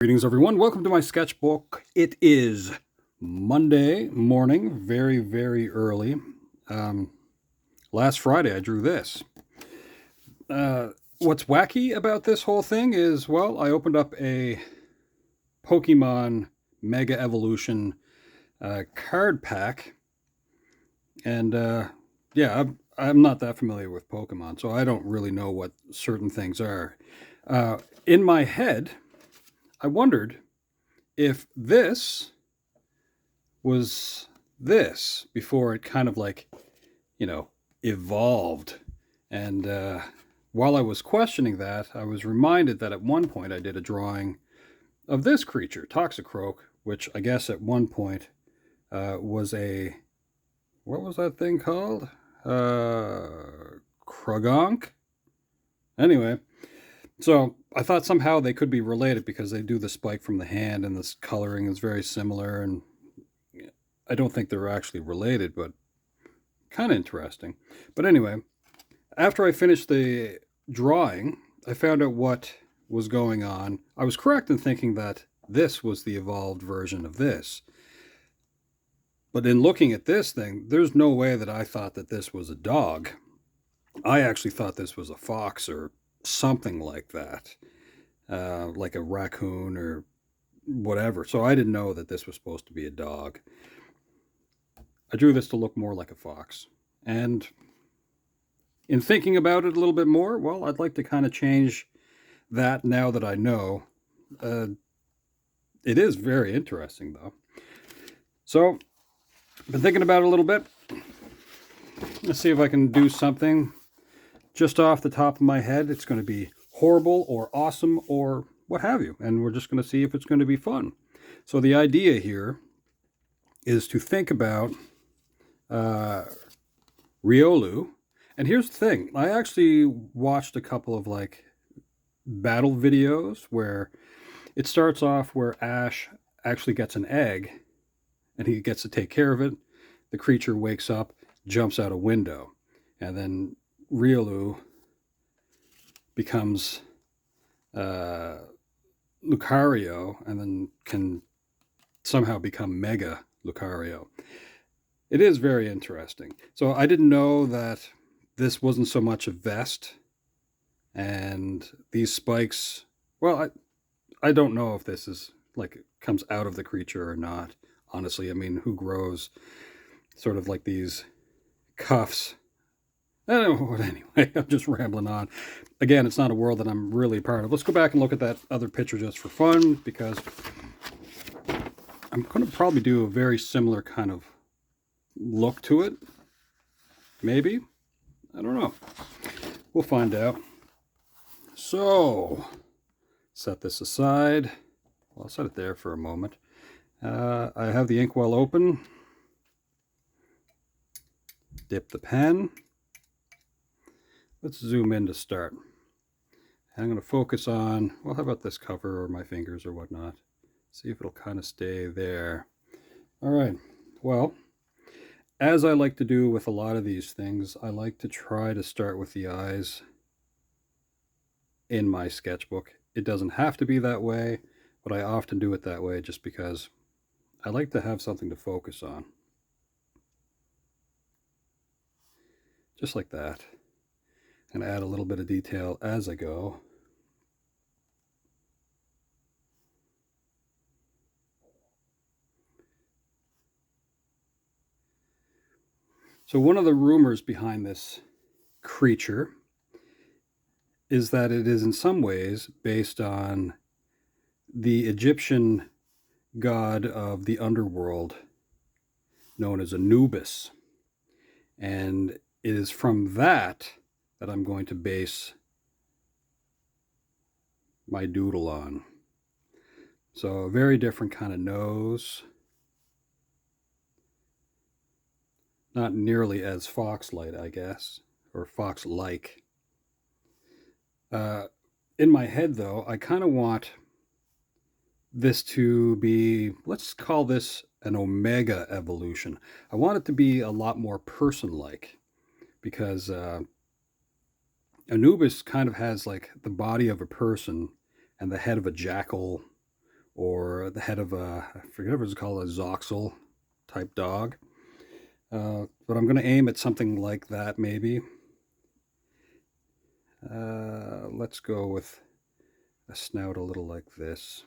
Greetings, everyone. Welcome to my sketchbook. It is Monday morning, very, very early. Last Friday, I drew this. What's wacky about this whole thing is, well, I opened up a Pokemon Mega Evolution card pack, and yeah, I'm not that familiar with Pokemon, so I don't really know what certain things are. In my head, I wondered if this was this before it kind of evolved. And while I was questioning that, I was reminded that at one point I did a drawing of this creature, Toxicroak, which I guess at one point was a, what was that thing called? Krogonk? Anyway, so I thought somehow they could be related because they do the spike from the hand and this coloring is very similar. And I don't think they're actually related, but kind of interesting. But anyway, after I finished the drawing, I found out what was going on. I was correct in thinking that this was the evolved version of this. But in looking at this thing, there's no way that I thought that this was a dog. I actually thought this was a fox or something like that, like a raccoon or whatever. So I didn't know that this was supposed to be a dog. I drew this to look more like a fox. And in thinking about it a little bit more, well, I'd like to kind of change that now that I know. It is very interesting, though. So, I've been thinking about it a little bit. Let's see if I can do something just off the top of my head. It's going to be horrible or awesome or what have you. And we're just going to see if it's going to be fun. So the idea here is to think about Riolu. And here's the thing. I actually watched a couple of battle videos where it starts off where Ash actually gets an egg and he gets to take care of it. The creature wakes up, jumps out a window, and then Riolu becomes Lucario and then can somehow become Mega Lucario. It is very interesting. So I didn't know that this wasn't so much a vest, and these spikes, well, I don't know if this is comes out of the creature or not. Honestly, I mean, who grows sort of like these cuffs? I don't know what. Anyway, I'm just rambling on. Again, it's not a world that I'm really part of. Let's go back and look at that other picture just for fun, because I'm going to probably do a very similar kind of look to it. Maybe. I don't know. We'll find out. So, set this aside. Well, I'll set it there for a moment. I have the inkwell open. Dip the pen. Let's zoom in to start. And I'm going to focus on, well, how about this cover or my fingers or whatnot? See if it'll kind of stay there. All right. Well, as I like to do with a lot of these things, I like to try to start with the eyes in my sketchbook. It doesn't have to be that way, but I often do it that way just because I like to have something to focus on. Just like that. And add a little bit of detail as I go. So one of the rumors behind this creature is that it is in some ways based on the Egyptian god of the underworld known as Anubis. And it is from that I'm going to base my doodle on. So a very different kind of nose. Not nearly as fox-like, I guess, or fox-like. In my head, though, I kind of want this to be, let's call this an omega evolution. I want it to be a lot more person-like, because Anubis kind of has like the body of a person and the head of a jackal or the head of I forget what it's called, a Zoxel type dog. But I'm going to aim at something like that maybe. Let's go with a snout a little like this.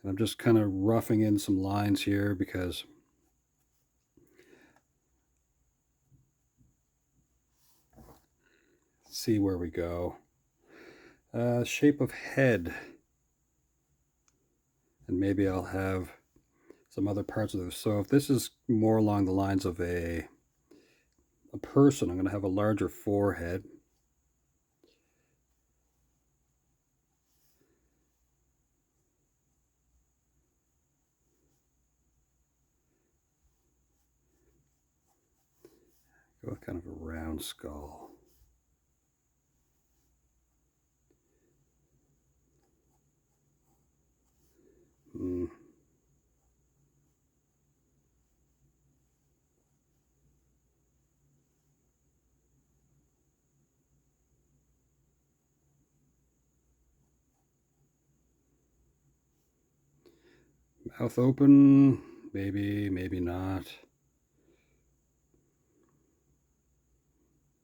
And I'm just kind of roughing in some lines here because see where we go. Shape of head. And maybe I'll have some other parts of this. So if this is more along the lines of a person, I'm going to have a larger forehead. Go with kind of a round skull. Mouth open, maybe, maybe not.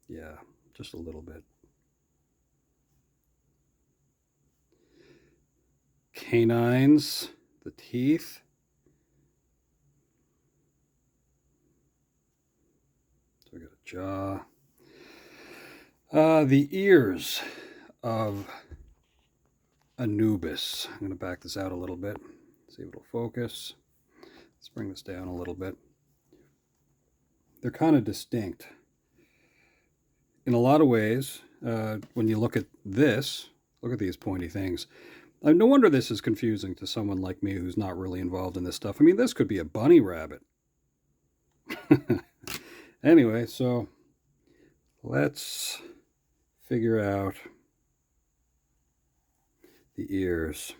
Yeah, just a little bit. Canines, the teeth. So we got a jaw. The ears of Anubis. I'm going to back this out a little bit, see if it'll focus. Let's bring this down a little bit. They're kind of distinct. In a lot of ways, when you look at this, look at these pointy things. No wonder this is confusing to someone like me who's not really involved in this stuff. I mean, this could be a bunny rabbit. Anyway, so let's figure out the ears.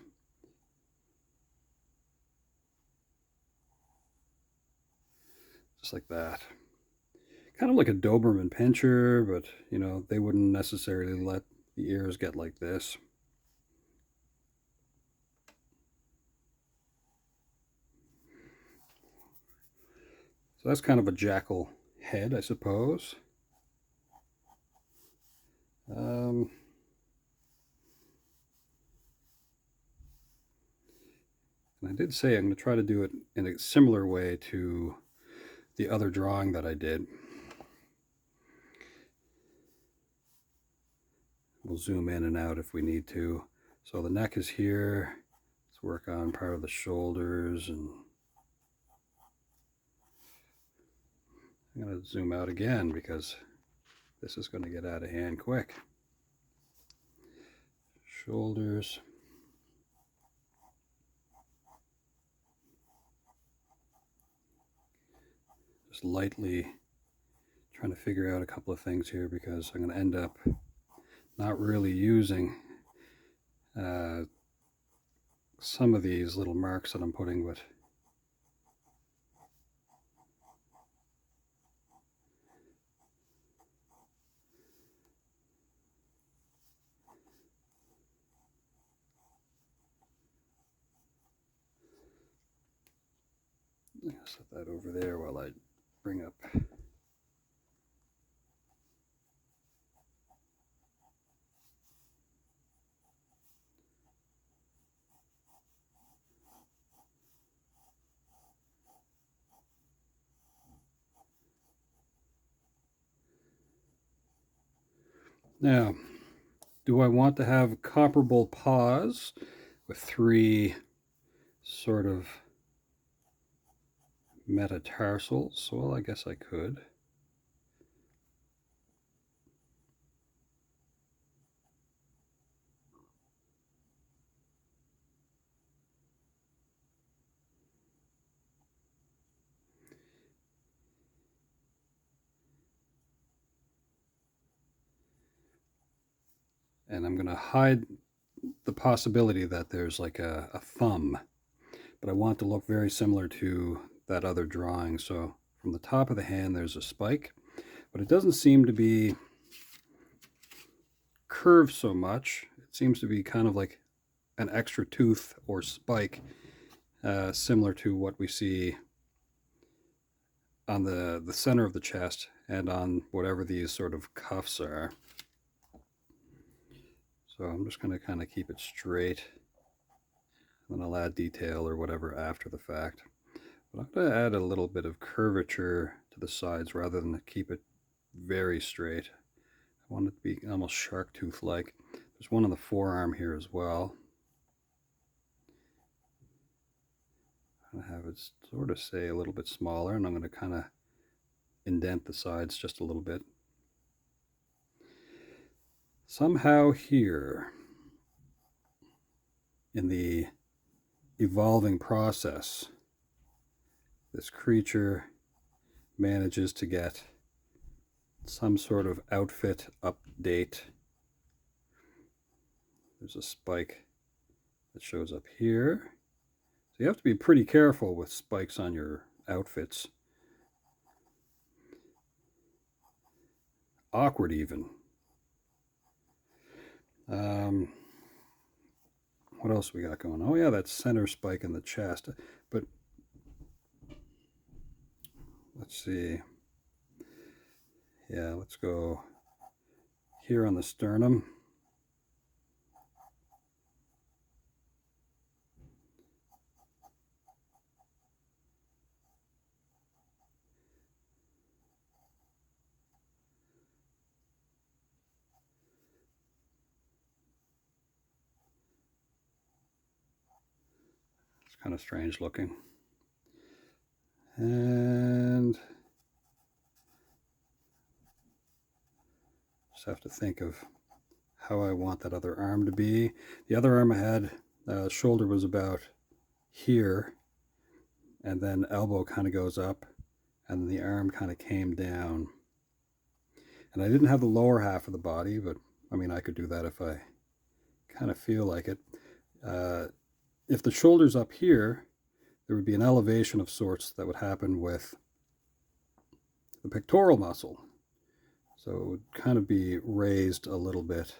Just like that. Kind of like a Doberman Pinscher, but, you know, they wouldn't necessarily let the ears get like this. So that's kind of a jackal head, I suppose. And I did say I'm going to try to do it in a similar way to the other drawing that I did. We'll zoom in and out if we need to. So the neck is here. Let's work on part of the shoulders, and I'm going to zoom out again because this is going to get out of hand quick. Shoulders. Just lightly trying to figure out a couple of things here because I'm going to end up not really using some of these little marks that I'm putting, but set that over there while I bring up now. Do I want to have comparable paws with 3 sort of metatarsals? Well, I guess I could. And I'm going to hide the possibility that there's like a thumb, but I want to look very similar to that other drawing. So from the top of the hand there's a spike, but it doesn't seem to be curved so much. seems to be kind of like an extra tooth or spike, similar to what we see on the center of the chest and on whatever these sort of cuffs are. So I'm just going to kind of keep it straight, and then I'll add detail or whatever after the fact. But I'm going to add a little bit of curvature to the sides rather than keep it very straight. I want it to be almost shark tooth like. There's one on the forearm here as well. I'm going to have it sort of stay a little bit smaller, and I'm going to kind of indent the sides just a little bit. Somehow here in the evolving process, this creature manages to get some sort of outfit update. There's a spike that shows up here. So you have to be pretty careful with spikes on your outfits. Awkward even. What else we got going? Oh yeah, that center spike in the chest. But let's see. Yeah, let's go here on the sternum. It's kind of strange looking. And just have to think of how I want that other arm to be. The other arm I had, shoulder was about here, and then elbow kind of goes up, and the arm kind of came down. And I didn't have the lower half of the body, but I mean, I could do that if I kind of feel like it. If the shoulder's up here, there would be an elevation of sorts that would happen with the pectoral muscle. So it would kind of be raised a little bit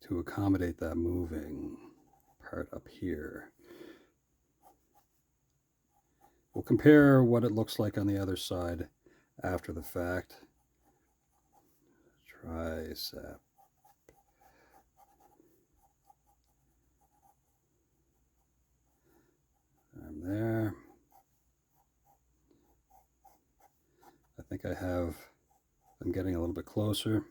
to accommodate that moving part up here. We'll compare what it looks like on the other side after the fact. Tricep. Arm there. I think I'm getting a little bit closer.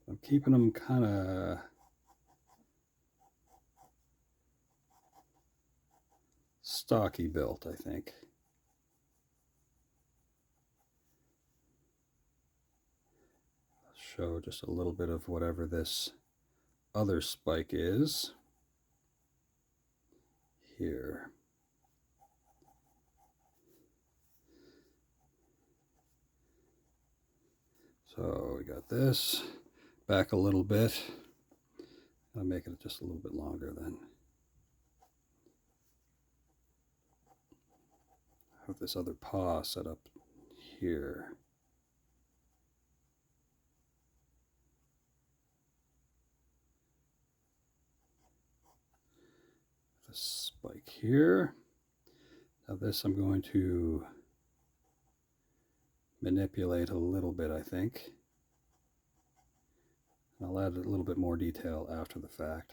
I'm keeping them kind of stocky built, I think. I'll show just a little bit of whatever this other spike is here. So we got this back a little bit. I'll make it just a little bit longer then. Have this other paw set up here. This spike here. Now this I'm going to manipulate a little bit, I think. I'll add a little bit more detail after the fact.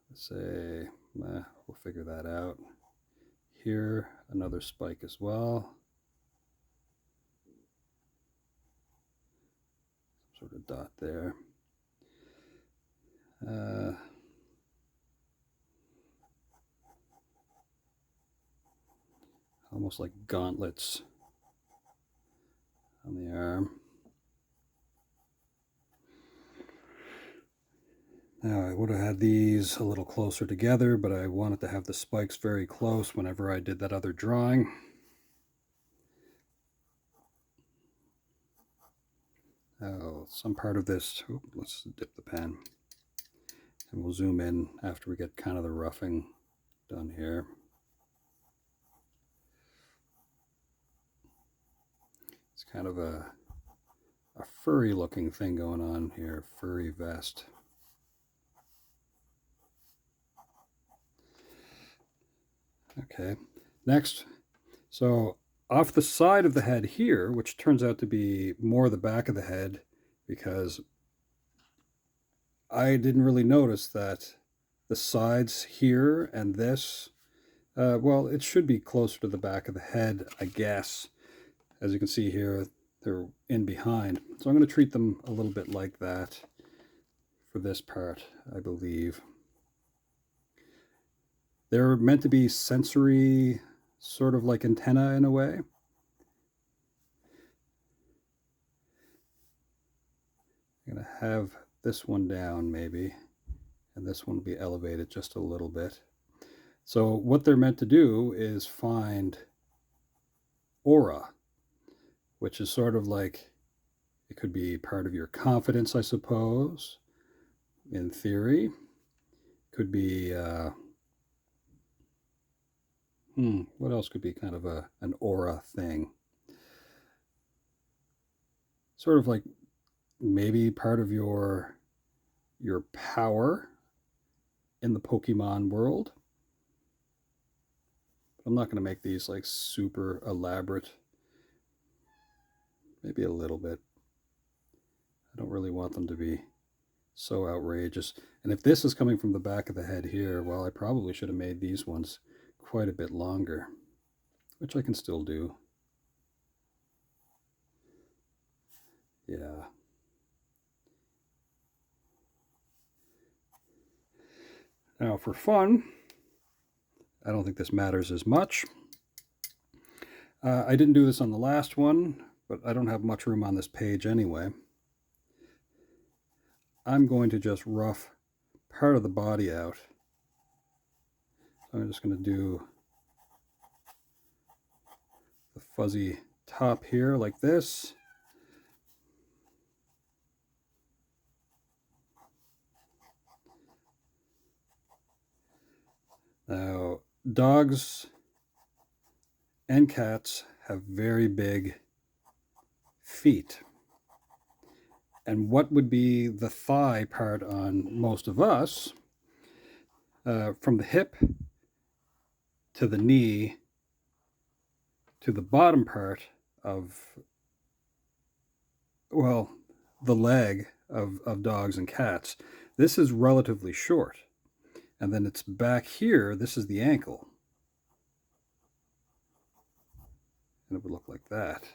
Let's say, we'll figure that out. Here, another spike as well. Some sort of dot there. Almost like gauntlets on the arm. Now I would have had these a little closer together, but I wanted to have the spikes very close whenever I did that other drawing. Oh, some part of this, let's dip the pen, and we'll zoom in after we get kind of the roughing done here. It's kind of a a furry looking thing going on here. Furry vest. Okay, next. So off the side of the head here, which turns out to be more the back of the head, because I didn't really notice that the sides here and this, well, it should be closer to the back of the head, I guess. As you can see here, they're in behind. So I'm going to treat them a little bit like that for this part, I believe. They're meant to be sensory, sort of like antenna in a way. I'm going to have this one down maybe, and this one will be elevated just a little bit. So what they're meant to do is find aura, which is sort of like, it could be part of your confidence, I suppose, in theory. Could be, what else could be kind of an aura thing? Sort of like maybe part of your power in the Pokemon world. I'm not going to make these like super elaborate. Maybe a little bit. I don't really want them to be so outrageous. And if this is coming from the back of the head here, well, I probably should have made these ones quite a bit longer, which I can still do. Yeah. Now for fun, I don't think this matters as much. I didn't do this on the last one, but I don't have much room on this page anyway. I'm going to just rough part of the body out. So I'm just going to do the fuzzy top here like this. Now, dogs and cats have very big feet. And what would be the thigh part on most of us, from the hip to the knee to the bottom part of, well, the leg of dogs and cats, this is relatively short. And then it's back here, this is the ankle. And it would look like that.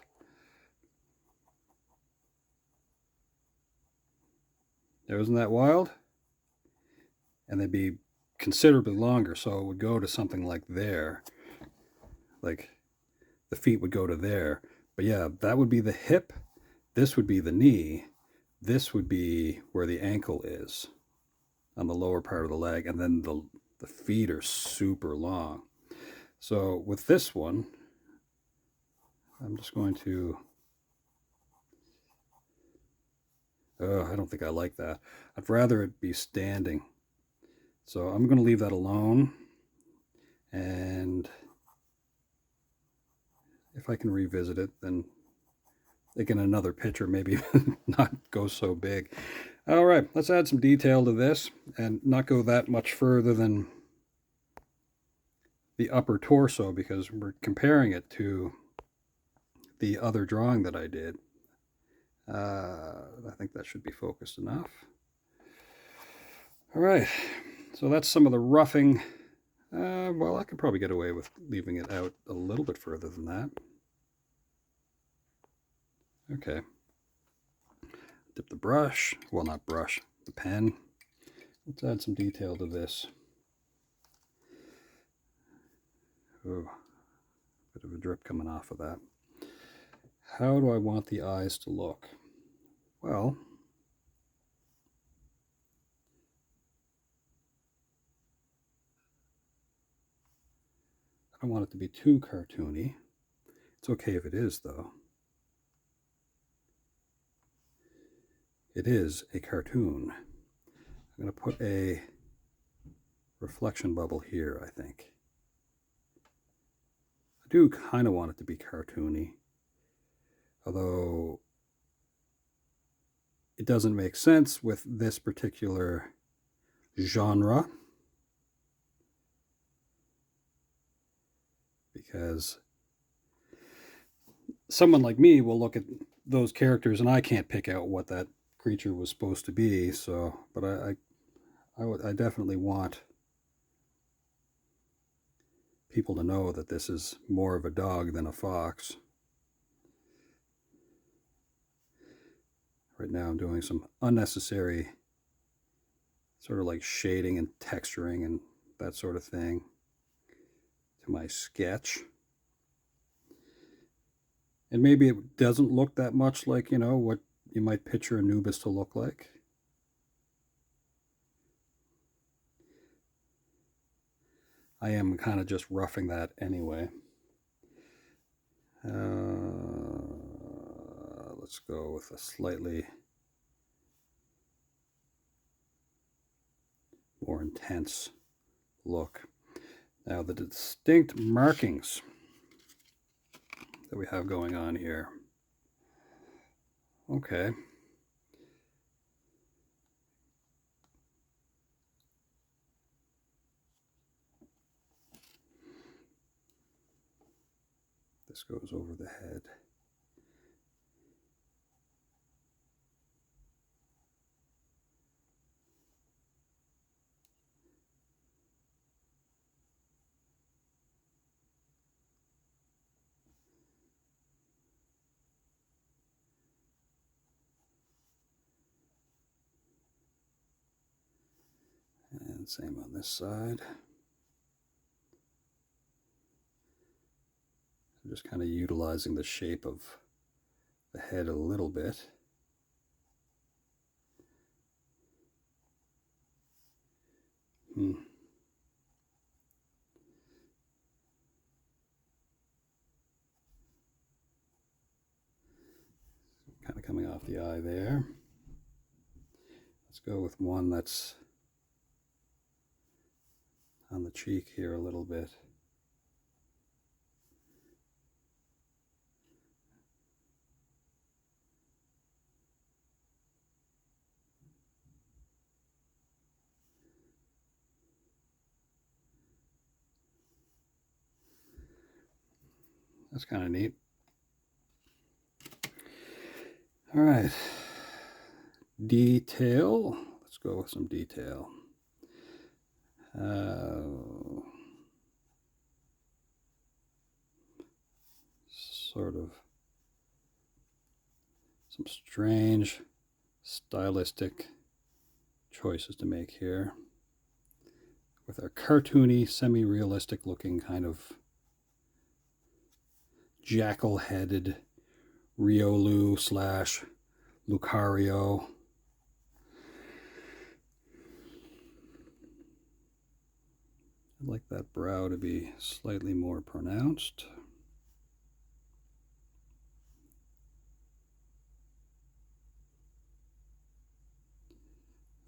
Now, isn't that wild? And they'd be considerably longer, so it would go to something like there. Like the feet would go to there. But yeah, that would be the hip. This would be the knee. This would be where the ankle is on the lower part of the leg. And then the feet are super long. So with this one, I'm just going to... I don't think I like that. I'd rather it be standing. So I'm going to leave that alone. And if I can revisit it, then again, another picture, maybe not go so big. All right, let's add some detail to this and not go that much further than the upper torso, because we're comparing it to the other drawing that I did. I think that should be focused enough. All right, so that's some of the roughing. Well, I could probably get away with leaving it out a little bit further than that. Okay. Dip the brush, well, not brush, the pen. Let's add some detail to this. Oh, bit of a drip coming off of that. How do I want the eyes to look? Well, I don't want it to be too cartoony. It's okay if it is, though. It is a cartoon. I'm going to put a reflection bubble here, I think. I do kind of want it to be cartoony, although it doesn't make sense with this particular genre, because someone like me will look at those characters and I can't pick out what that creature was supposed to be. So, but I definitely want people to know that this is more of a dog than a fox. Right now I'm doing some unnecessary sort of like shading and texturing and that sort of thing to my sketch. And maybe it doesn't look that much like, you know, what you might picture Anubis to look like. I am kind of just roughing that anyway. Let's go with a slightly more intense look. Now the distinct markings that we have going on here. Okay. This goes over the head. And same on this side. I'm just kind of utilizing the shape of the head a little bit. Kind of coming off the eye there. Let's go with one that's on the cheek here a little bit. That's kind of neat. All right. Detail. Let's go with some detail. Sort of some strange stylistic choices to make here with our cartoony, semi-realistic looking kind of jackal-headed Riolu slash Lucario. I'd like that brow to be slightly more pronounced.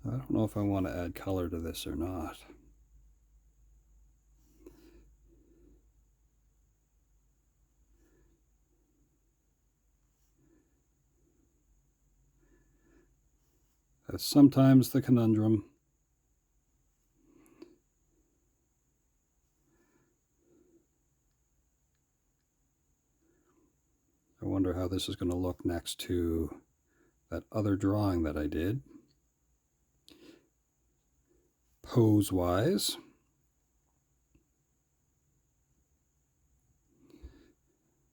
I don't know if I want to add color to this or not. That's sometimes the conundrum. I wonder how this is going to look next to that other drawing that I did. Pose-wise.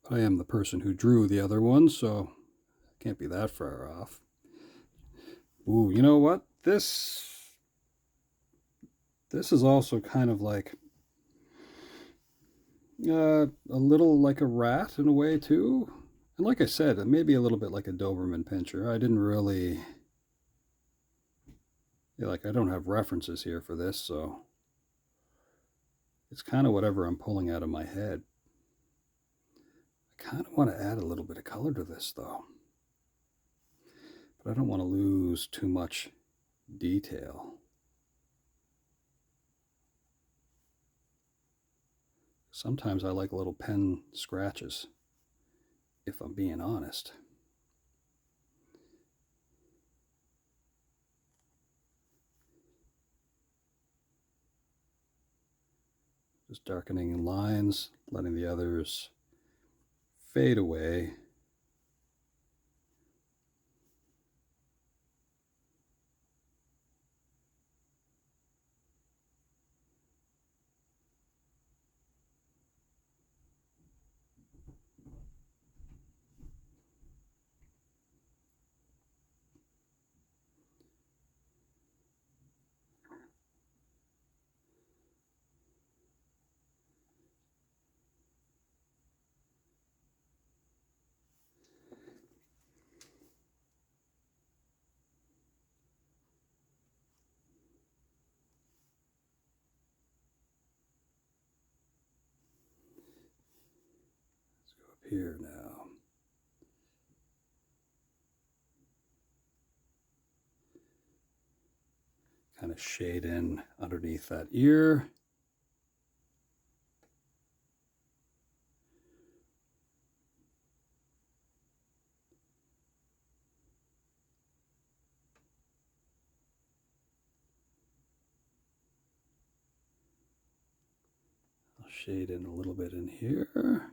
I am the person who drew the other one, so I can't be that far off. Ooh, you know what? This is also kind of like a little like a rat in a way too. And like I said, it may be a little bit like a Doberman Pinscher. I didn't really, like I don't have references here for this, so it's kind of whatever I'm pulling out of my head. I kind of want to add a little bit of color to this though, but I don't want to lose too much detail. Sometimes I like little pen scratches, if I'm being honest. Just darkening lines, letting the others fade away. Let's go up here now. Kind of shade in underneath that ear. I'll shade in a little bit in here.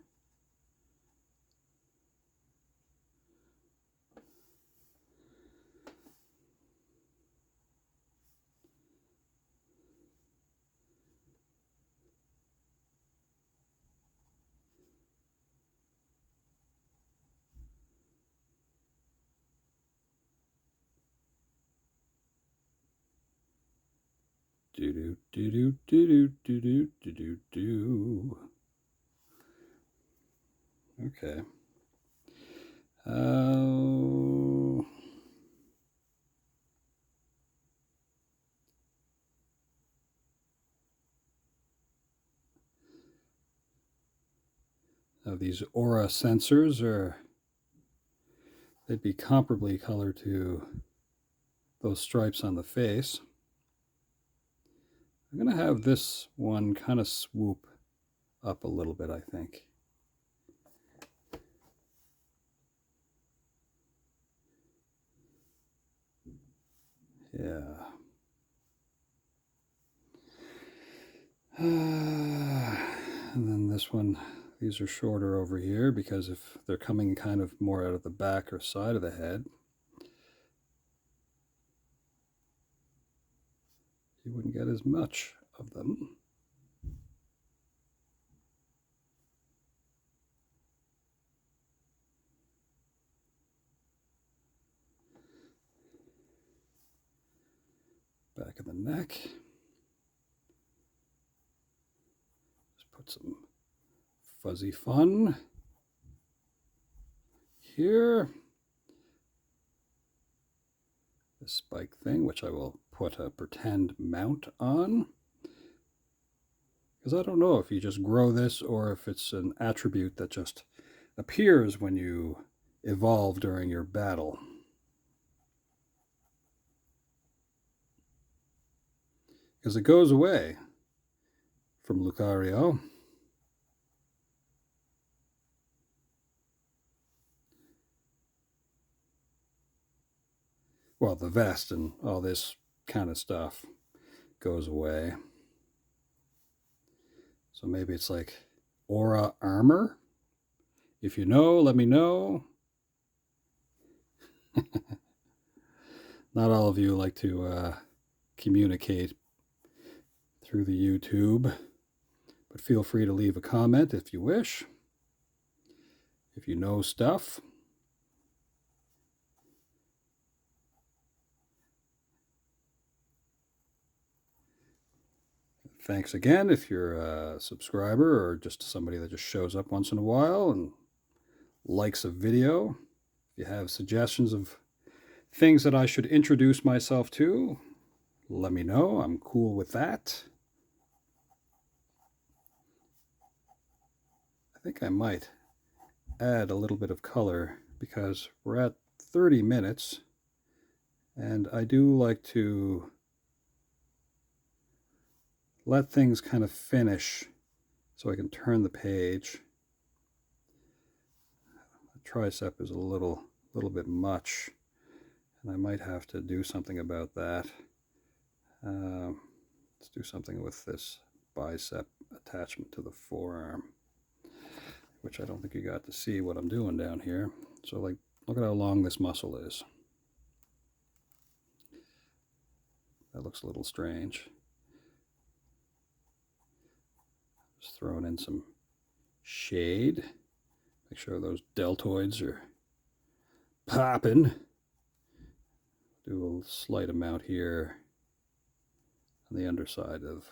Do do do do do do do do do do. Okay. Now these aura sensors they'd be comparably colored to those stripes on the face. I'm going to have this one kind of swoop up a little bit, I think. Yeah. And then this one, these are shorter over here because if they're coming kind of more out of the back or side of the head, you wouldn't get as much of them. Back of the neck. Just put some fuzzy fun here. This spike thing, which I will put a pretend mount on. Because I don't know if you just grow this or if it's an attribute that just appears when you evolve during your battle. Because it goes away from Lucario. Well, the vest and all this kind of stuff goes away. So maybe it's like aura armor. If you know, let me know. Not all of you like to communicate through the YouTube, but feel free to leave a comment if you wish. If you know stuff. Thanks again if you're a subscriber or just somebody that just shows up once in a while and likes a video. If you have suggestions of things that I should introduce myself to, let me know. I'm cool with that. I think I might add a little bit of color because we're at 30 minutes and I do like to let things kind of finish so I can turn the page. The tricep is a little bit much and I might have to do something about that. Let's do something with this bicep. attachment to the forearm, which I don't think you got to see what I'm doing down here. So like, look at how long this muscle is. That looks a little strange. Just throwing in some shade. Make sure those deltoids are popping. Do a slight amount here on the underside of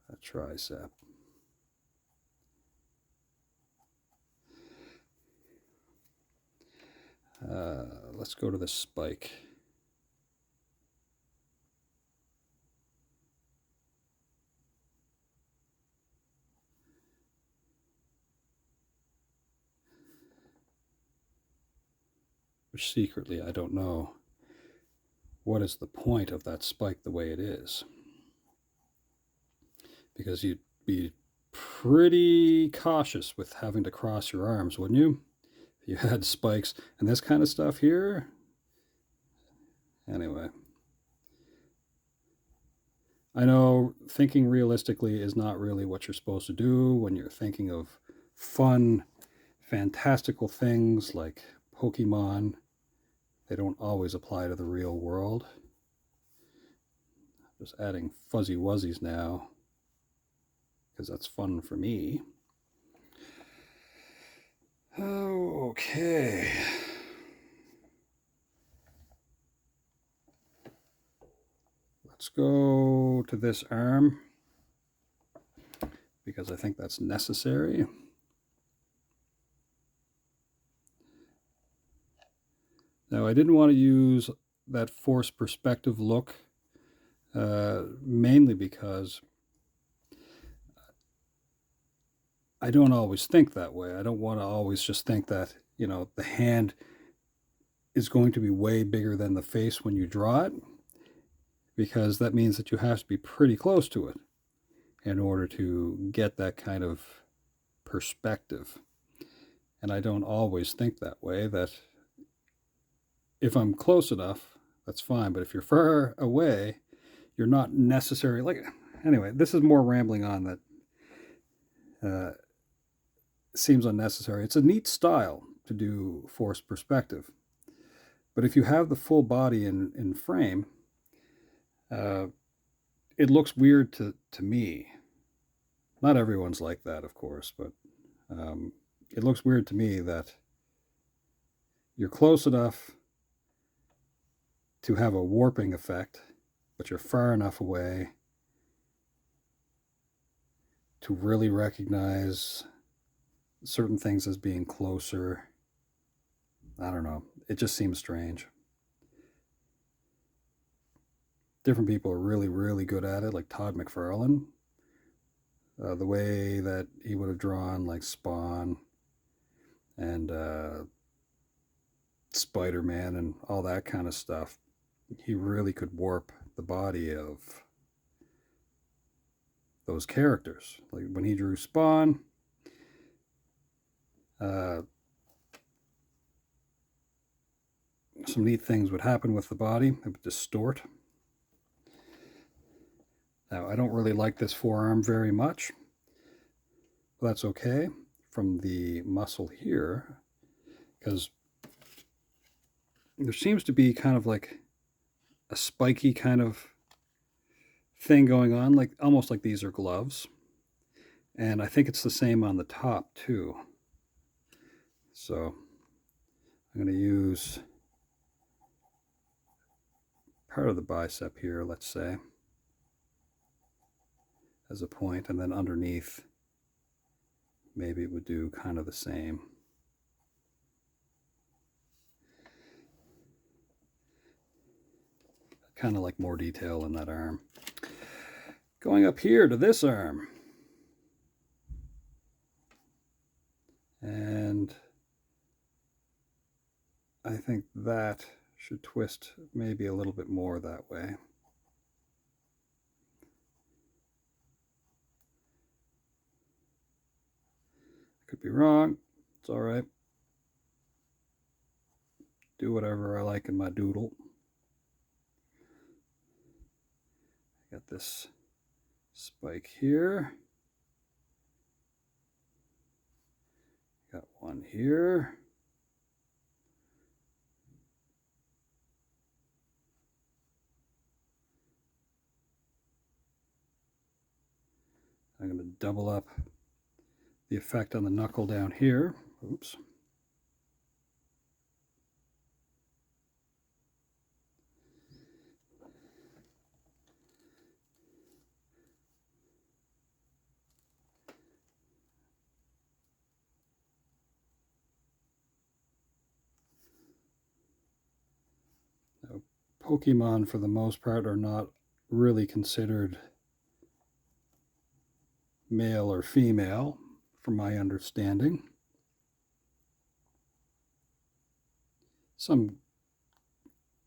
that tricep. Let's go to the spike. Which secretly I don't know what is the point of that spike the way it is. Because you'd be pretty cautious with having to cross your arms, wouldn't you? If you had spikes and this kind of stuff here. Anyway. I know thinking realistically is not really what you're supposed to do when you're thinking of fun, fantastical things like Pokemon. They don't always apply to the real world. Just adding fuzzy wuzzies now, because that's fun for me. Okay. Let's go to this arm, because I think that's necessary. Now, I didn't want to use that forced perspective look, mainly because I don't always think that way. I don't want to always just think that, you know, the hand is going to be way bigger than the face when you draw it, because that means that you have to be pretty close to it in order to get that kind of perspective. And I don't always think that way, that if I'm close enough, that's fine. But if you're far away, you're not necessarily like. Anyway, this is more rambling on that seems unnecessary. It's a neat style to do forced perspective. But if you have the full body in frame, it looks weird to me. Not everyone's like that, of course, but it looks weird to me that you're close enough to have a warping effect, but you're far enough away to really recognize certain things as being closer. I don't know. It just seems strange. Different people are really, really good at it, like Todd McFarlane. The way that he would have drawn like Spawn and Spider-Man and all that kind of stuff. He really could warp the body of those characters. Like when he drew Spawn, some neat things would happen with the body. It would distort. Now, I don't really like this forearm very much, but that's okay from the muscle here, because there seems to be kind of like a spiky kind of thing going on, like almost like these are gloves. And I think it's the same on the top too. So I'm going to use part of the bicep here, let's say, as a point, and then underneath maybe it would do kind of the same. Kind of like more detail in that arm. Going up here to this arm. And I think that should twist maybe a little bit more that way. Could be wrong. It's all right. Do whatever I like in my doodle. Got this spike here. Got one here. I'm going to double up the effect on the knuckle down here. Oops. Now, Pokemon, for the most part, are not really considered male or female, from my understanding. Some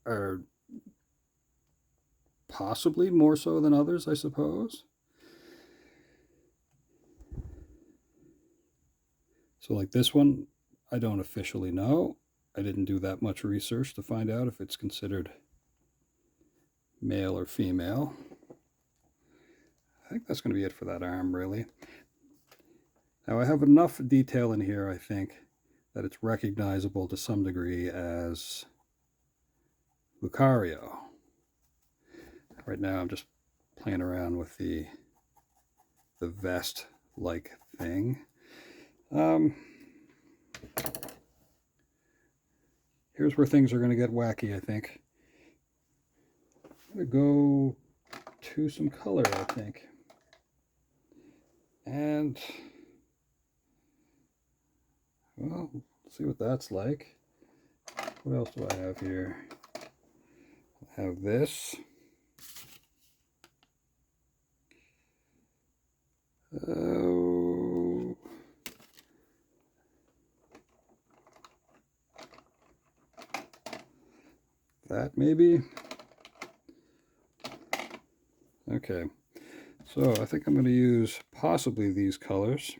are possibly more so than others, I suppose. So like this one, I don't officially know. I didn't do that much research to find out if it's considered male or female. I think that's going to be it for that arm, really. Now I have enough detail in here, I think, that it's recognizable to some degree as Lucario. Right now I'm just playing around with the vest-like thing. Here's where things are going to get wacky, I think. I'm going to go to some color, I think. And, well, let's see what that's like. What else do I have here? I have this. Oh. That maybe? Okay. So I think I'm going to use possibly these colors.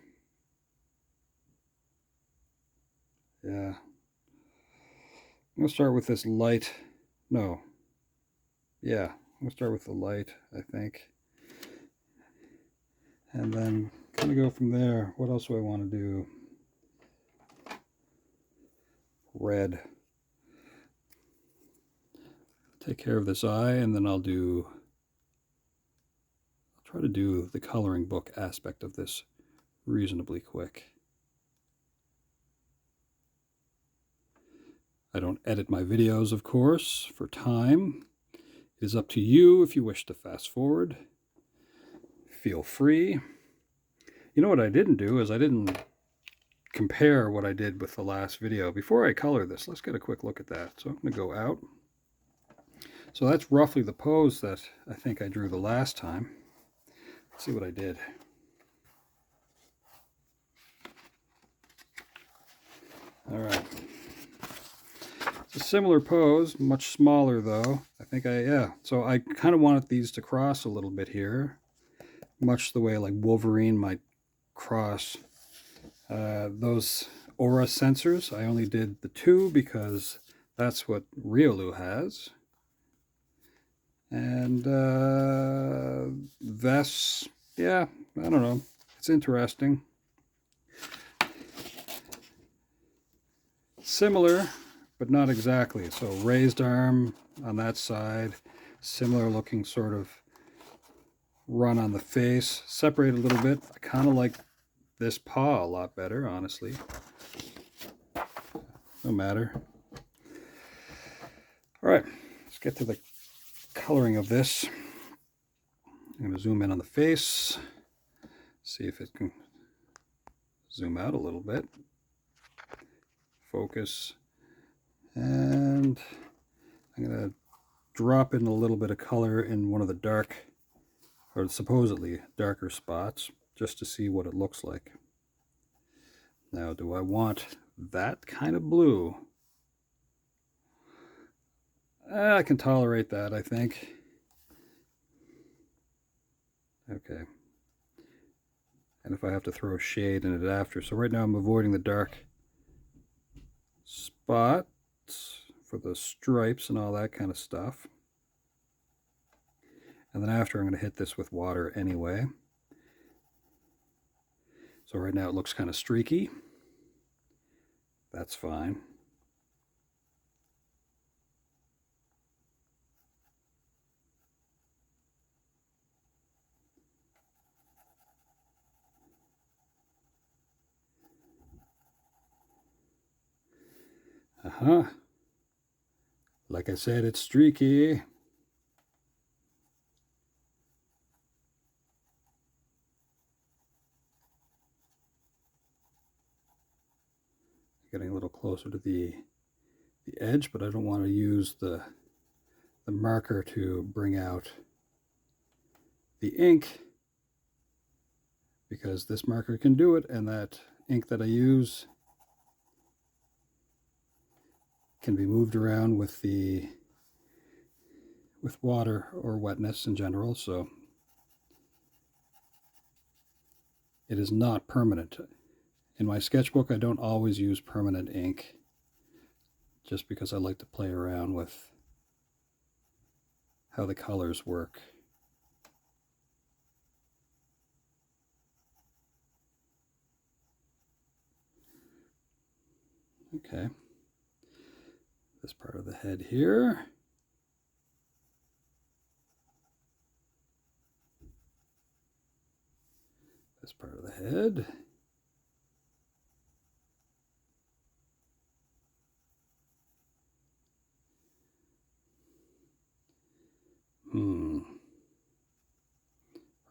Yeah. I'm going to start with this light. No. Yeah. I'm going to start with the light, I think. And then kind of go from there. What else do I want to do? Red. Take care of this eye, and then I'll try to do the coloring book aspect of this reasonably quick. I don't edit my videos, of course, for time. It is up to you if you wish to fast forward. Feel free. You know what I didn't do is I didn't compare what I did with the last video. Before I color this, let's get a quick look at that. So I'm going to go out. So that's roughly the pose that I think I drew the last time. Let's see what I did. All right. It's a similar pose, much smaller though. I think so I kind of wanted these to cross a little bit here, much the way like Wolverine might cross those aura sensors. I only did the 2 because that's what Riolu has. And vests, yeah, I don't know. It's interesting. Similar, but not exactly. So raised arm on that side, similar looking sort of run on the face, separate a little bit. I kind of like this paw a lot better, honestly. No matter. All right, let's get to the coloring of this. I'm going to zoom in on the face, see if it can zoom out a little bit. Focus. And I'm going to drop in a little bit of color in one of the dark, or supposedly darker spots, just to see what it looks like. Now, do I want that kind of blue? I can tolerate that, I think. Okay. And if I have to throw shade in it after. So right now I'm avoiding the dark spots for the stripes and all that kind of stuff. And then after, I'm going to hit this with water anyway. So right now it looks kind of streaky. That's fine. Like I said, it's streaky. Getting a little closer to the edge, but I don't want to use the marker to bring out the ink, because this marker can do it, and that ink that I use can be moved around with water or wetness in general, so it is not permanent. In my sketchbook, I don't always use permanent ink, just because I like to play around with how the colors work. Okay, this part of the head here. This part of the head.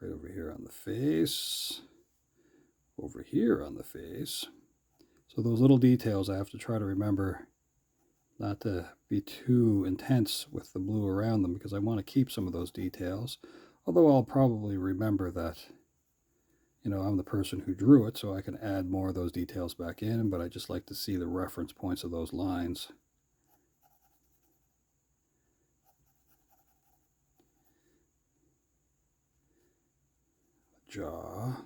Right over here on the face. Over here on the face. So those little details I have to try to remember not to be too intense with the blue around them, because I want to keep some of those details. Although I'll probably remember that, you know, I'm the person who drew it, so I can add more of those details back in, but I just like to see the reference points of those lines. Jaw.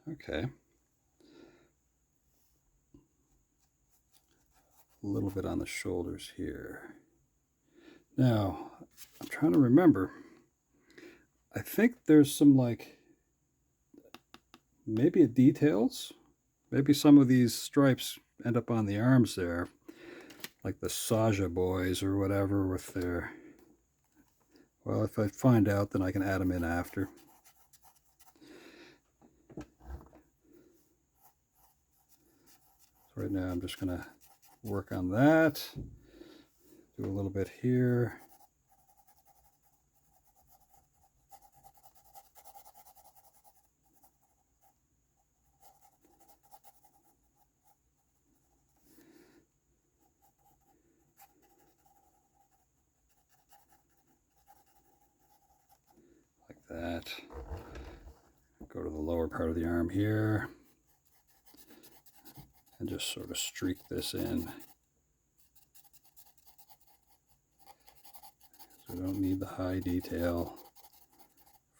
Okay. A little bit on the shoulders here. Now, I'm trying to remember. I think there's some, like, maybe a details. Maybe some of these stripes end up on the arms there, like the Saja boys or whatever with their... Well, if I find out, then I can add them in after. So right now I'm just going to work on that. Do a little bit here. Like that. Go to the lower part of the arm here. And just sort of streak this in. So we don't need the high detail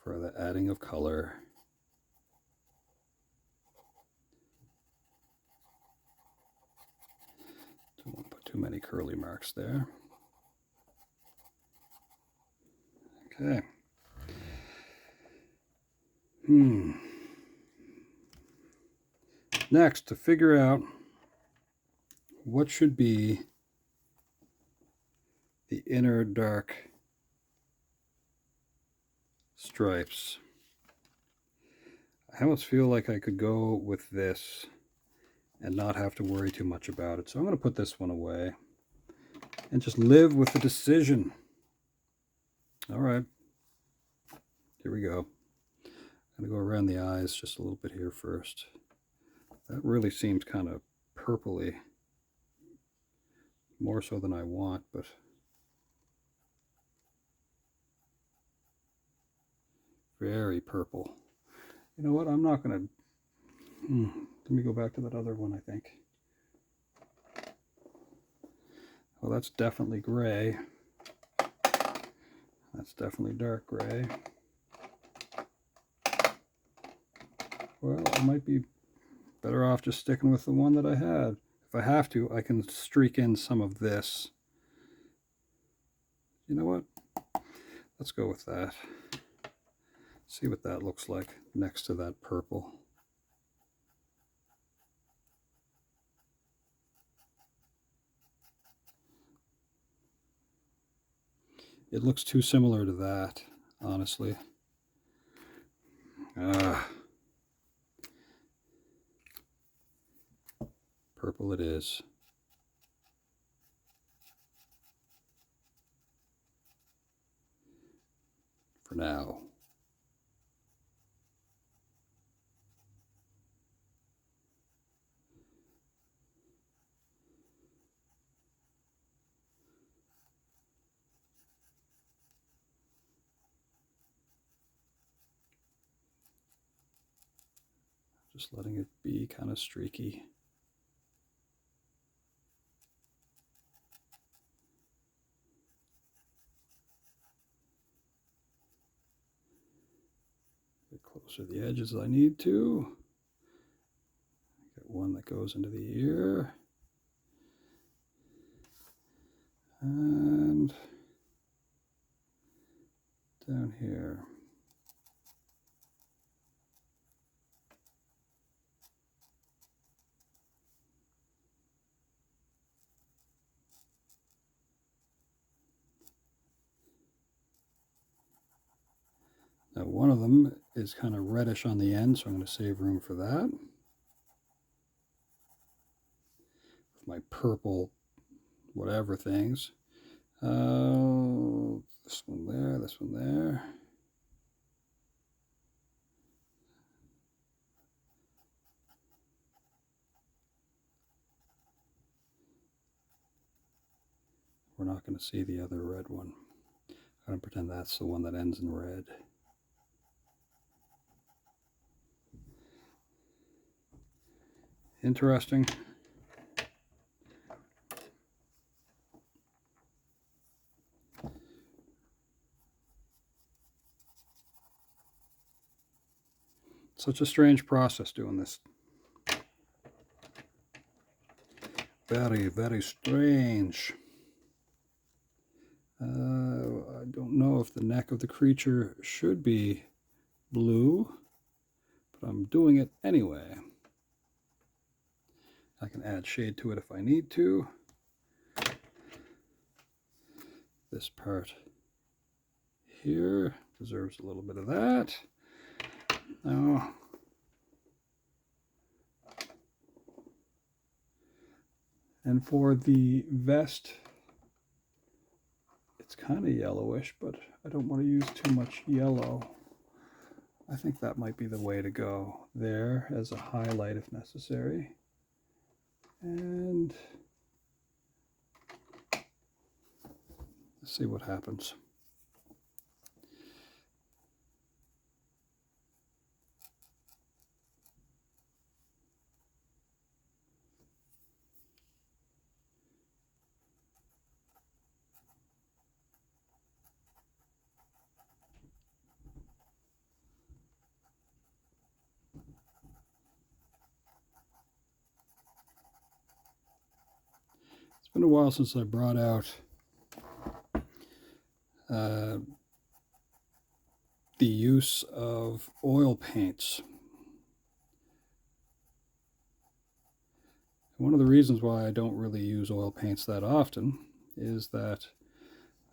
for the adding of color. Don't want to put too many curly marks there. Okay. Next, to figure out what should be the inner dark stripes. I almost feel like I could go with this and not have to worry too much about it. So I'm going to put this one away and just live with the decision. All right, here we go. I'm going to go around the eyes just a little bit here first. That really seems kind of purpley, more so than I want, but very purple. You know what? I'm not going to... let me go back to that other one, I think. Well, that's definitely gray. That's definitely dark gray. Well, I might be better off just sticking with the one that I had. If I have to, I can streak in some of this. You know what? Let's go with that. See what that looks like next to that purple. It looks too similar to that, honestly. Purple it is. For now. Just letting it be kind of streaky. Get closer to the edges as I need to. Get one that goes into the ear. And down here. Now one of them is kind of reddish on the end, so I'm going to save room for that. With my purple whatever things. This one there, this one there. We're not going to see the other red one. I'm going to pretend that's the one that ends in red. Interesting. Such a strange process doing this. Very, very strange. I don't know if the neck of the creature should be blue, but I'm doing it anyway. I can add shade to it if I need to. This part here deserves a little bit of that. Now, and for the vest, it's kind of yellowish, but I don't want to use too much yellow. I think that might be the way to go there as a highlight if necessary. And let's see what happens. It's been a while since I brought out the use of oil paints. One of the reasons why I don't really use oil paints that often is that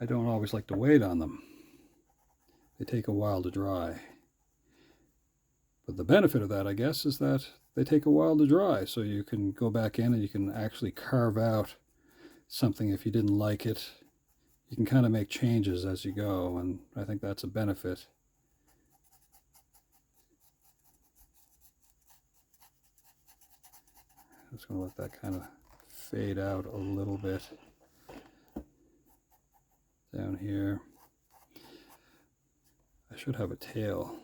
I don't always like to wait on them. They take a while to dry. But the benefit of that, I guess, is that they take a while to dry, so you can go back in and you can actually carve out something if you didn't like it. You can kind of make changes as you go, and I think that's a benefit. I'm just going to let that kind of fade out a little bit down here. I should have a tail.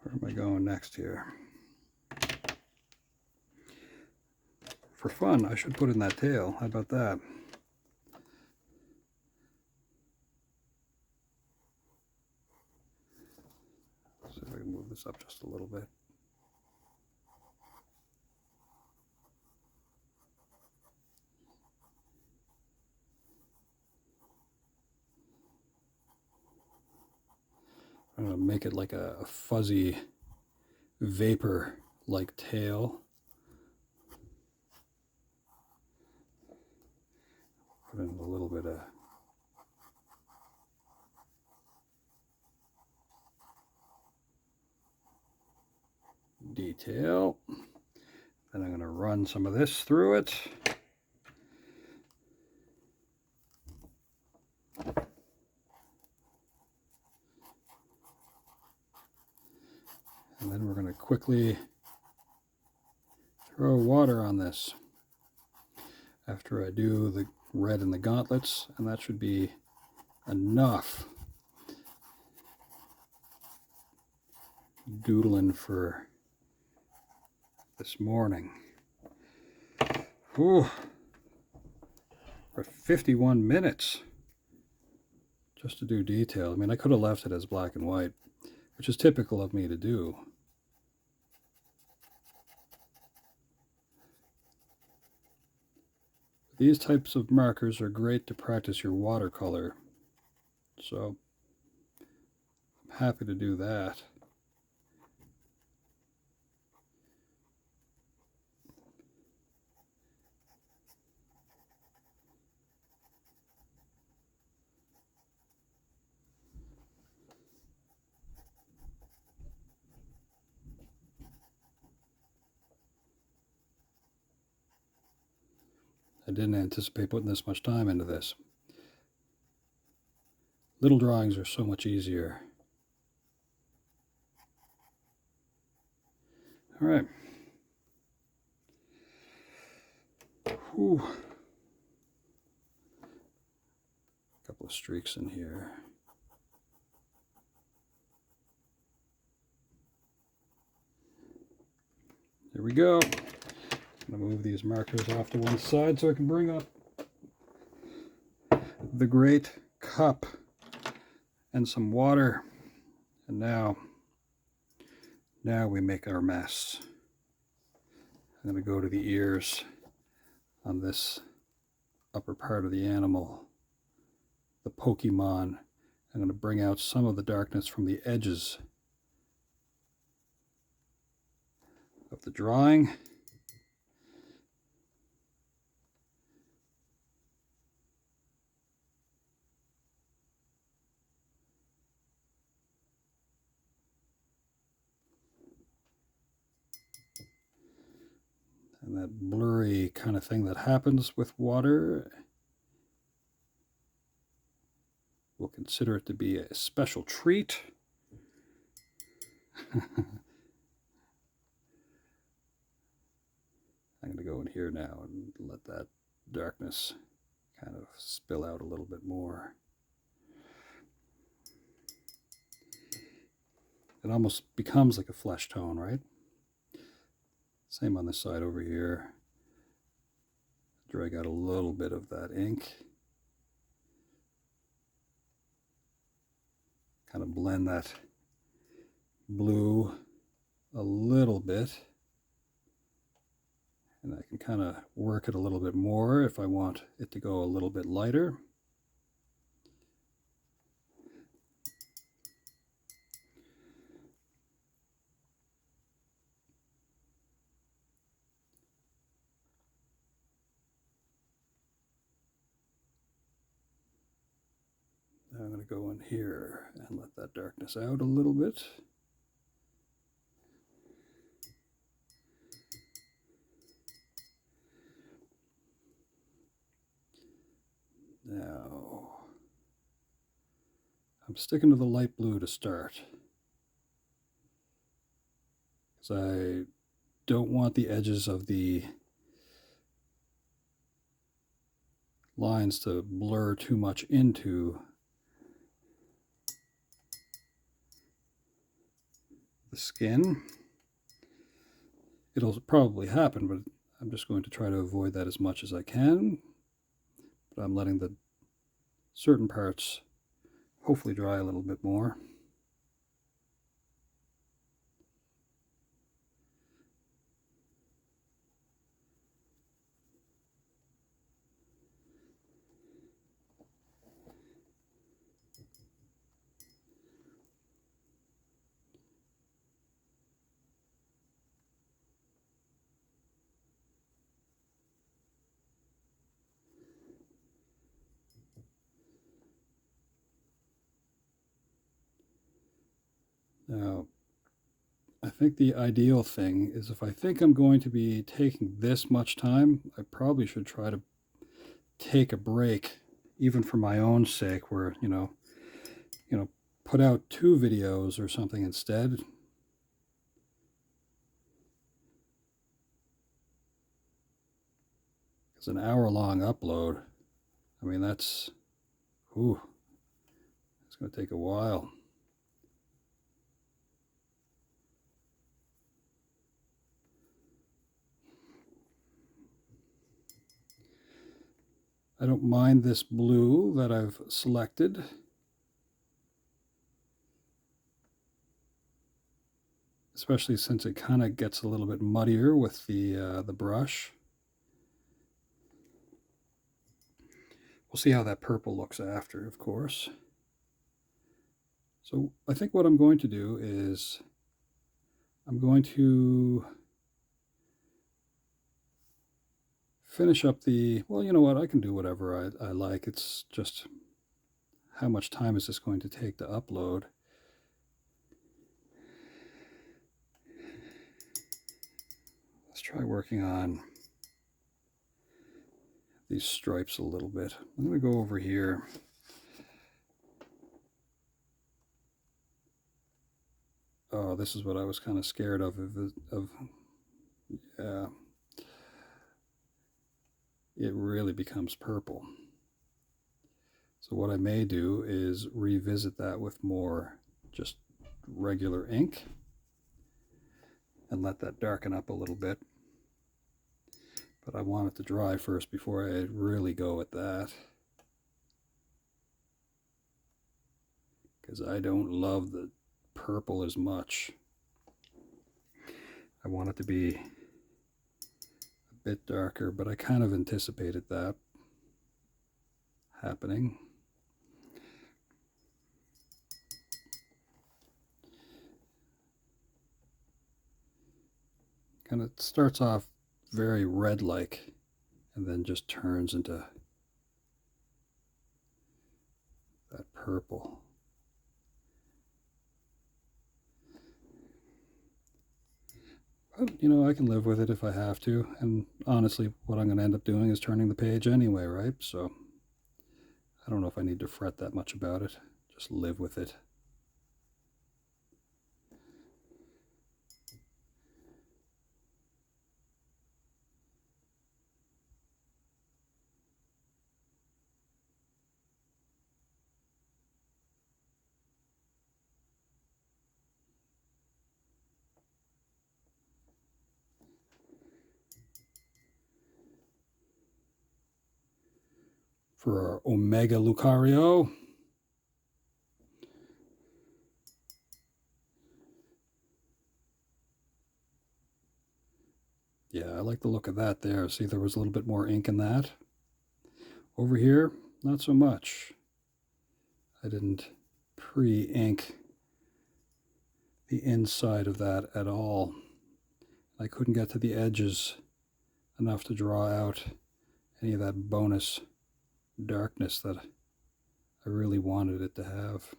Where am I going next here? For fun, I should put in that tail. How about that? See if I can move this up just a little bit. I'm going to make it like a fuzzy vapor-like tail. Put in a little bit of detail. Then I'm going to run some of this through it. And then we're going to quickly throw water on this after I do the red and the gauntlets, and that should be enough doodling for this morning. Ooh, for 51 minutes just to do detail. I mean, I could have left it as black and white, which is typical of me to do. These types of markers are great to practice your watercolor, so I'm happy to do that. I didn't anticipate putting this much time into this. Little drawings are so much easier. All right. Whew. A couple of streaks in here. There we go. I'm going to move these markers off to one side so I can bring up the great cup and some water. And now we make our mess. I'm going to go to the ears on this upper part of the animal, the Pokemon. I'm going to bring out some of the darkness from the edges of the drawing. And that blurry kind of thing that happens with water, we'll consider it to be a special treat. I'm going to go in here now and let that darkness kind of spill out a little bit more. It almost becomes like a flesh tone, right? Same on this side over here. Drag out a little bit of that ink. Kind of blend that blue a little bit. And I can kind of work it a little bit more if I want it to go a little bit lighter. Now I'm going to go in here and let that darkness out a little bit. Now, I'm sticking to the light blue to start, because I don't want the edges of the lines to blur too much into the skin. It'll probably happen, but I'm just going to try to avoid that as much as I can. But I'm letting the certain parts hopefully dry a little bit more. Now, I think the ideal thing is if I think I'm going to be taking this much time, I probably should try to take a break, even for my own sake, where, put out 2 videos or something instead. Because an hour-long upload, I mean, it's going to take a while. I don't mind this blue that I've selected. Especially since it kind of gets a little bit muddier with the brush. We'll see how that purple looks after, of course. So I think what I'm going to do is I'm going to finish up well, you know what, I can do whatever I like. It's just how much time is this going to take to upload? Let's try working on these stripes a little bit. I'm going to go over here. Oh, this is what I was kind of scared of. Yeah. It really becomes purple. So what I may do is revisit that with more just regular ink and let that darken up a little bit. But I want it to dry first before I really go at that. Because I don't love the purple as much. I want it to be a bit darker, but I kind of anticipated that happening. Kind of starts off very red-like and then just turns into that purple. But, I can live with it if I have to. And honestly, what I'm going to end up doing is turning the page anyway, right? So I don't know if I need to fret that much about it. Just live with it. For our Omega Lucario. Yeah, I like the look of that there. See, there was a little bit more ink in that. Over here, not so much. I didn't pre-ink the inside of that at all. I couldn't get to the edges enough to draw out any of that bonus darkness that I really wanted it to have.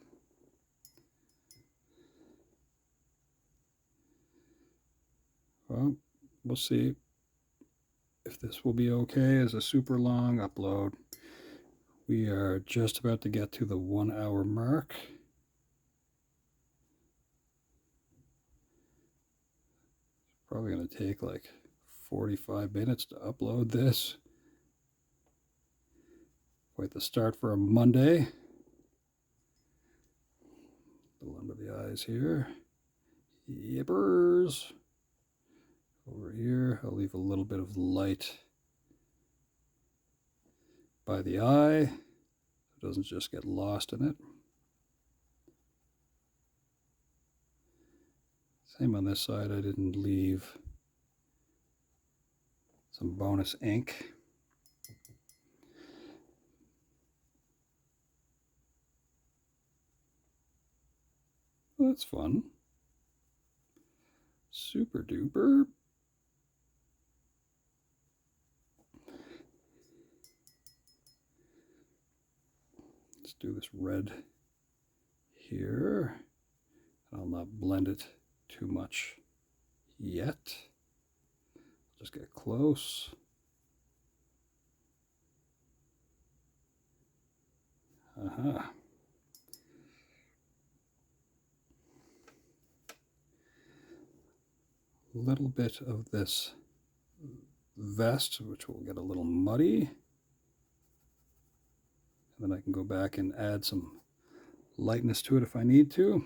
Well, we'll see if this will be okay as a super long upload. We are just about to get to the 1 hour mark. Probably going to take like 45 minutes to upload this. Quite the start for a Monday. A little under the eyes here. Yippers. Over here, I'll leave a little bit of light by the eye. It doesn't just get lost in it. Same on this side, I didn't leave some bonus ink. Well, that's fun. Super duper. Let's do this red here. I'll not blend it too much yet. Just get close. Uh-huh. A little bit of this vest, which will get a little muddy. And then I can go back and add some lightness to it if I need to.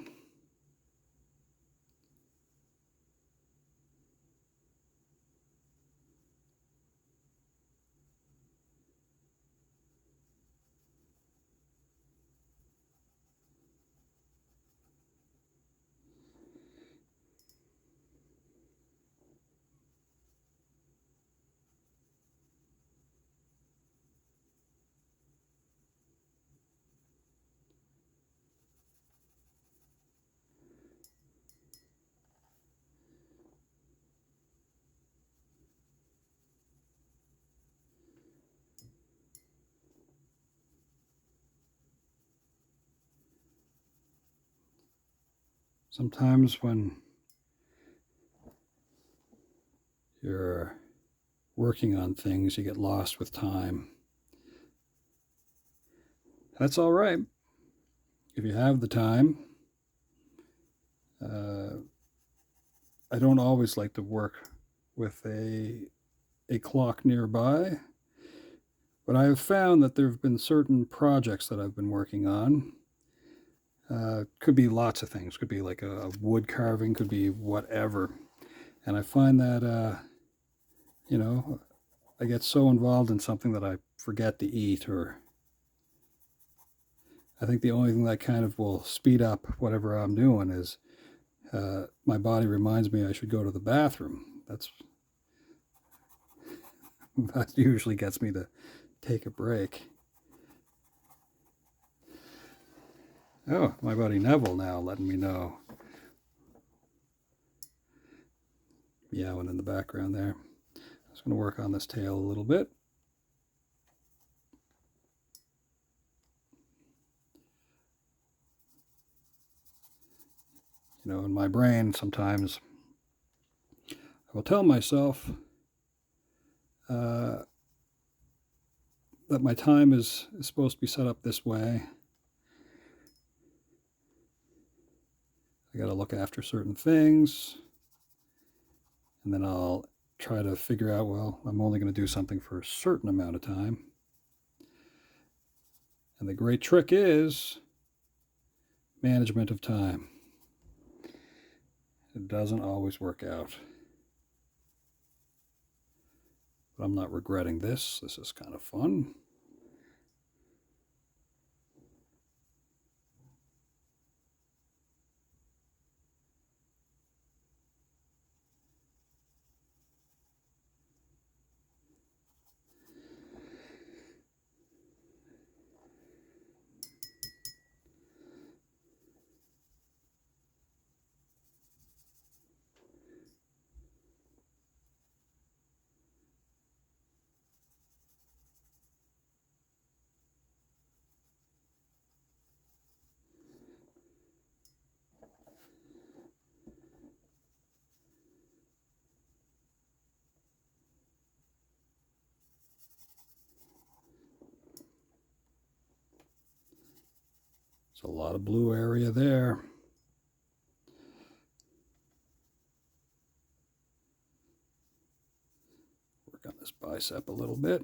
Sometimes when you're working on things, you get lost with time. That's all right. If you have the time, I don't always like to work with a clock nearby, but I have found that there have been certain projects that I've been working on. Could be lots of things. Could be like a wood carving, could be whatever. And I find that, you know, I get so involved in something that I forget to eat, or I think the only thing that kind of will speed up whatever I'm doing is my body reminds me I should go to the bathroom. That usually gets me to take a break. Oh, my buddy Neville now letting me know. Meowing in the background there. I'm just going to work on this tail a little bit. You know, in my brain sometimes I will tell myself that my time is supposed to be set up this way. I got to look after certain things, and then I'll try to figure out, well, I'm only going to do something for a certain amount of time. And the great trick is management of time. It doesn't always work out. But I'm not regretting this. This is kind of fun. There's a lot of blue area there. Work on this bicep a little bit.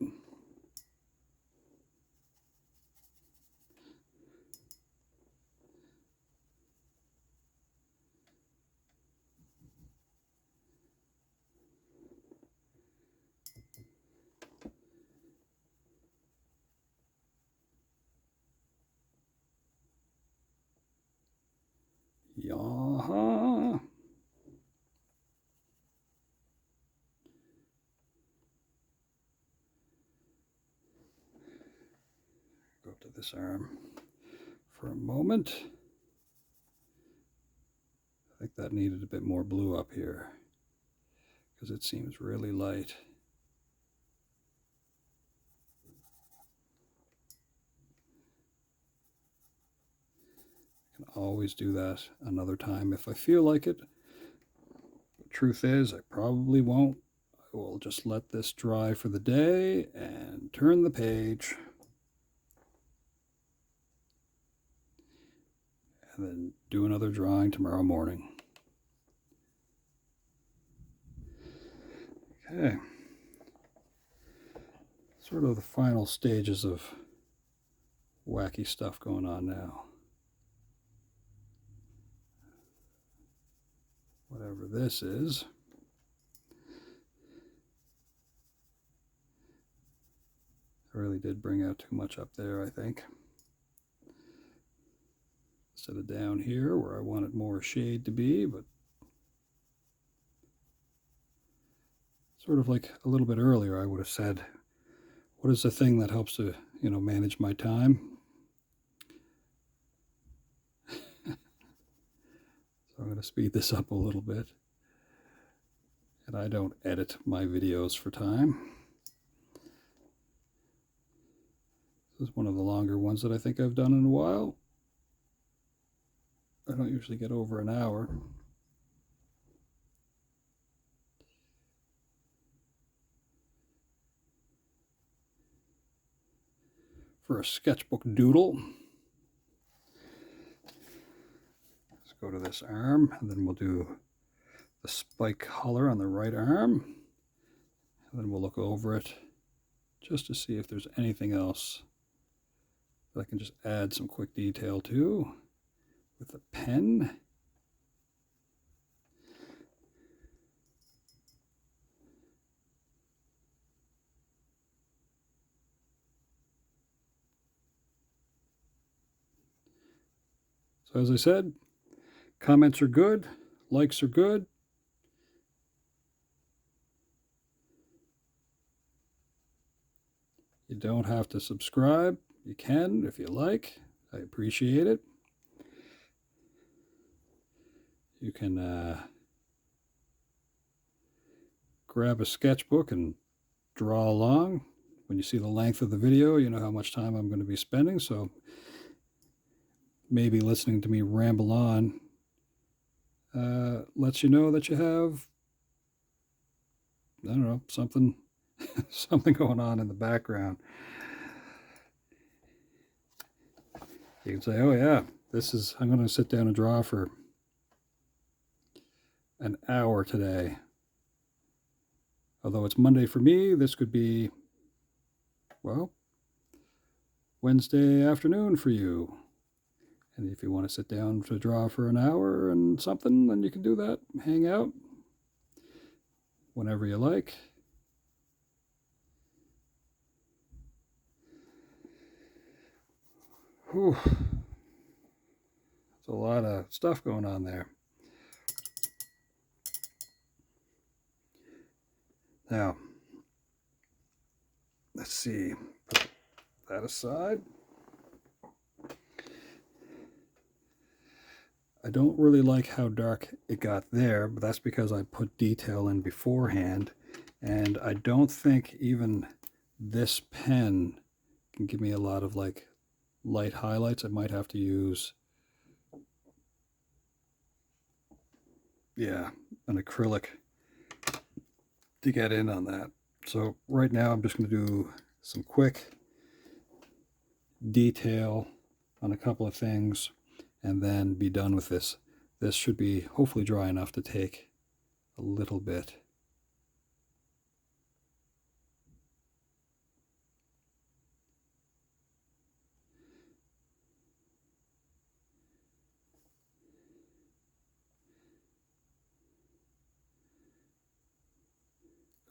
Yaha. Go up to this arm for a moment. I think that needed a bit more blue up here because it seems really light. I can always do that another time if I feel like it. The truth is, I probably won't. I will just let this dry for the day and turn the page. And then do another drawing tomorrow morning. Okay. Sort of the final stages of wacky stuff going on now. Whatever this is. I really did bring out too much up there, I think. Instead of down here where I wanted more shade to be, but sort of like a little bit earlier, I would have said, what is the thing that helps to, manage my time? So I'm going to speed this up a little bit. And I don't edit my videos for time. This is one of the longer ones that I think I've done in a while. I don't usually get over an hour. For a sketchbook doodle. Let's go to this arm, and then we'll do the spike color on the right arm. And then we'll look over it just to see if there's anything else that I can just add some quick detail to with a pen. So as I said, comments are good, likes are good. You don't have to subscribe. You can if you like. I appreciate it. You can grab a sketchbook and draw along. When you see the length of the video, you know how much time I'm going to be spending, so maybe listening to me ramble on lets you know that you have, I don't know, something going on in the background. You can say, oh yeah, I'm going to sit down and draw for an hour today. Although it's Monday for me, this could be, well, Wednesday afternoon for you. And if you want to sit down to draw for an hour and something, then you can do that. Hang out whenever you like. Whew. There's a lot of stuff going on there. Now, let's see. Put that aside. I don't really like how dark it got there, but that's because I put detail in beforehand, and I don't think even this pen can give me a lot of like light highlights. I might have to use, an acrylic to get in on that. So right now I'm just going to do some quick detail on a couple of things and then be done with this. This should be hopefully dry enough to take a little bit.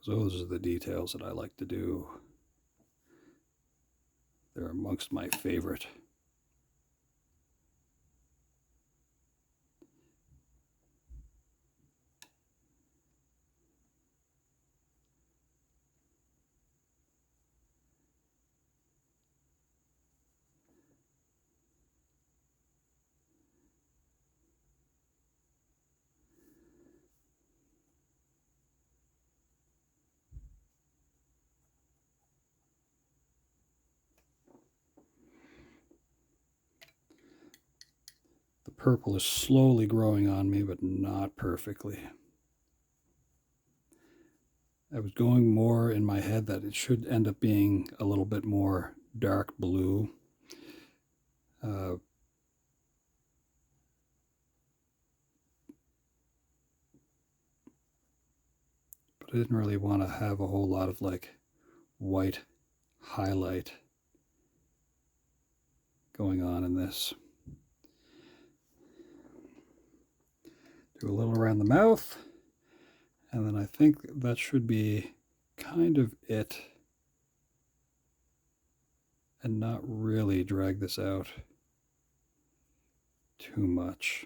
So those are the details that I like to do. They're amongst my favorite. purple is slowly growing on me, but not perfectly. I was going more in my head that it should end up being a little bit more dark blue. But I didn't really want to have a whole lot of like white highlight going on in this. Do a little around the mouth, and then I think that should be kind of it, and not really drag this out too much.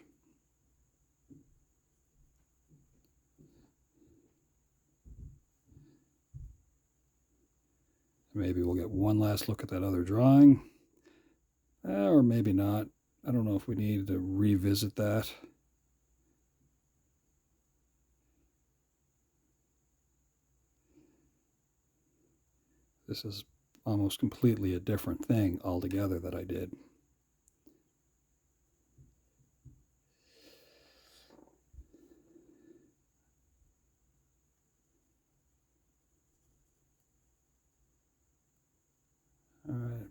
Maybe we'll get one last look at that other drawing, or maybe not. I don't know if we need to revisit that. This is almost completely a different thing altogether that I did. All right.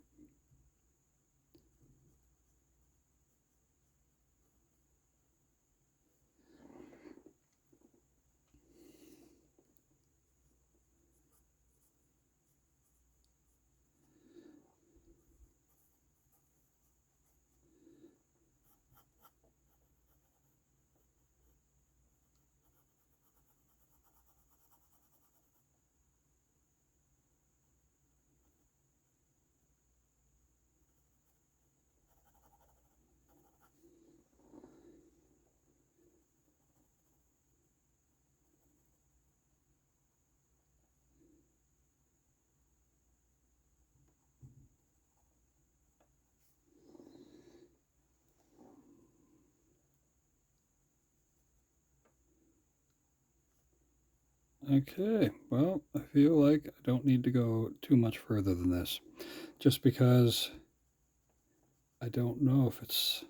Okay, well, I feel like I don't need to go too much further than this, just because I don't know if it's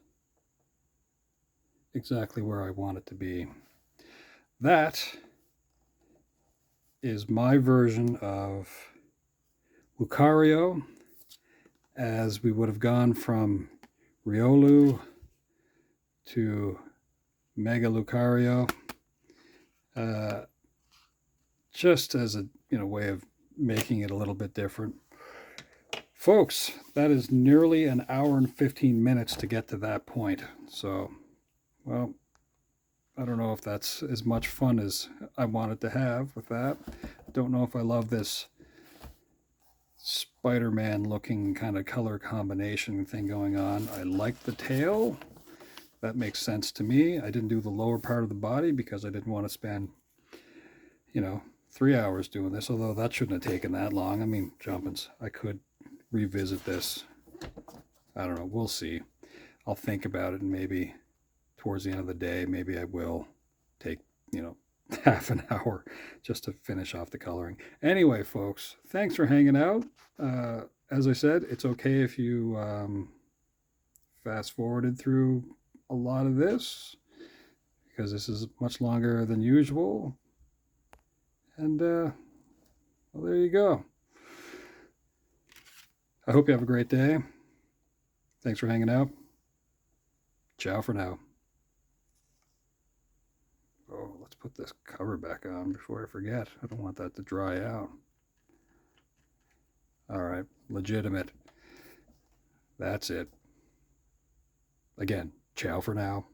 exactly where I want it to be. That is my version of Lucario, as we would have gone from Riolu to Mega Lucario. Just as a way of making it a little bit different. Folks, that is nearly an hour and 15 minutes to get to that point. So, well, I don't know if that's as much fun as I wanted to have with that. Don't know if I love this Spider-Man looking kind of color combination thing going on. I like the tail. That makes sense to me. I didn't do the lower part of the body because I didn't want to spend, 3 hours doing this, although that shouldn't have taken that long. I mean, jumpins, I could revisit this. I don't know. We'll see. I'll think about it, and maybe towards the end of the day, maybe I will take, half an hour just to finish off the coloring. Anyway, folks, thanks for hanging out. As I said, it's okay if you fast forwarded through a lot of this, because this is much longer than usual. And, well, there you go. I hope you have a great day. Thanks for hanging out. Ciao for now. Oh, let's put this cover back on before I forget. I don't want that to dry out. All right, legitimate. That's it. Again, ciao for now.